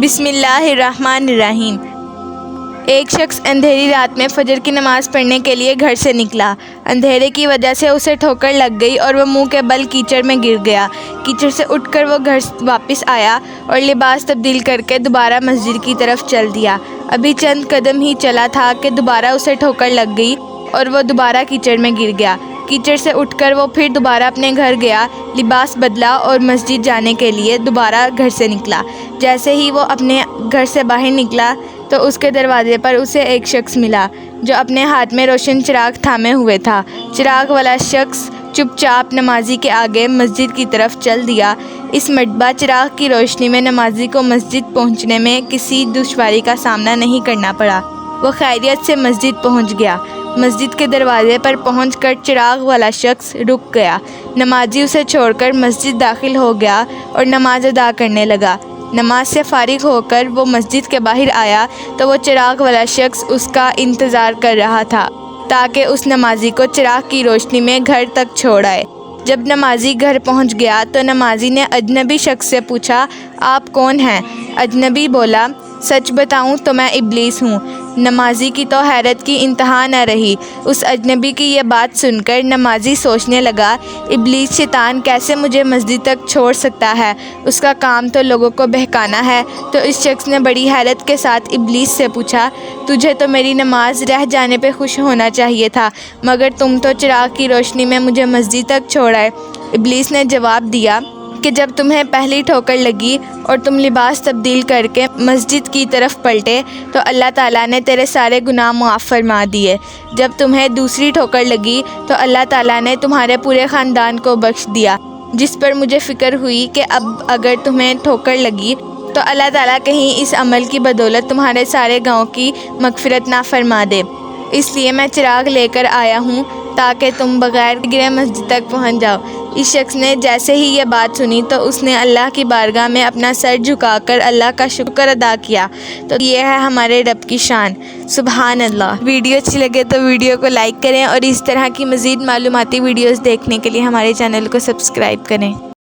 بسم اللہ الرحمن الرحیم۔ ایک شخص اندھیری رات میں فجر کی نماز پڑھنے کے لیے گھر سے نکلا۔ اندھیرے کی وجہ سے اسے ٹھوکر لگ گئی اور وہ منہ کے بل کیچڑ میں گر گیا۔ کیچڑ سے اٹھ کر وہ گھر واپس آیا اور لباس تبدیل کر کے دوبارہ مسجد کی طرف چل دیا۔ ابھی چند قدم ہی چلا تھا کہ دوبارہ اسے ٹھوکر لگ گئی اور وہ دوبارہ کیچڑ میں گر گیا۔ کیچڑ سے اٹھ کر وہ پھر دوبارہ اپنے گھر گیا، لباس بدلا اور مسجد جانے کے لیے دوبارہ گھر سے نکلا۔ جیسے ہی وہ اپنے گھر سے باہر نکلا تو اس کے دروازے پر اسے ایک شخص ملا جو اپنے ہاتھ میں روشن چراغ تھامے ہوئے تھا۔ چراغ والا شخص چپ چاپ نمازی کے آگے مسجد کی طرف چل دیا۔ اس مرتبہ چراغ کی روشنی میں نمازی کو مسجد پہنچنے میں کسی دشواری کا سامنا نہیں کرنا پڑا۔ وہ خیریت سے مسجد پہنچ گیا۔ مسجد کے دروازے پر پہنچ کر چراغ والا شخص رک گیا۔ نمازی اسے چھوڑ کر مسجد داخل ہو گیا اور نماز ادا کرنے لگا۔ نماز سے فارغ ہو کر وہ مسجد کے باہر آیا تو وہ چراغ والا شخص اس کا انتظار کر رہا تھا تاکہ اس نمازی کو چراغ کی روشنی میں گھر تک چھوڑ آئے۔ جب نمازی گھر پہنچ گیا تو نمازی نے اجنبی شخص سے پوچھا، آپ کون ہیں؟ اجنبی بولا، سچ بتاؤں تو میں ابلیس ہوں۔ نمازی کی تو حیرت کی انتہا نہ رہی۔ اس اجنبی کی یہ بات سن کر نمازی سوچنے لگا، ابلیس شیطان کیسے مجھے مسجد تک چھوڑ سکتا ہے؟ اس کا کام تو لوگوں کو بہکانا ہے۔ تو اس شخص نے بڑی حیرت کے ساتھ ابلیس سے پوچھا، تجھے تو میری نماز رہ جانے پہ خوش ہونا چاہیے تھا، مگر تم تو چراغ کی روشنی میں مجھے مسجد تک چھوڑ آئے۔ ابلیس نے جواب دیا کہ جب تمہیں پہلی ٹھوکر لگی اور تم لباس تبدیل کر کے مسجد کی طرف پلٹے تو اللہ تعالیٰ نے تیرے سارے گناہ معاف فرما دیے۔ جب تمہیں دوسری ٹھوکر لگی تو اللہ تعالیٰ نے تمہارے پورے خاندان کو بخش دیا، جس پر مجھے فکر ہوئی کہ اب اگر تمہیں ٹھوکر لگی تو اللہ تعالیٰ کہیں اس عمل کی بدولت تمہارے سارے گناہوں کی مغفرت نہ فرما دے۔ اس لیے میں چراغ لے کر آیا ہوں تاکہ تم بغیر گرے مسجد تک پہنچ جاؤ۔ اس شخص نے جیسے ہی یہ بات سنی تو اس نے اللہ کی بارگاہ میں اپنا سر جھکا کر اللہ کا شکر ادا کیا۔ تو یہ ہے ہمارے رب کی شان، سبحان اللہ۔ ویڈیو اچھی لگے تو ویڈیو کو لائک کریں اور اس طرح کی مزید معلوماتی ویڈیوز دیکھنے کے لیے ہمارے چینل کو سبسکرائب کریں۔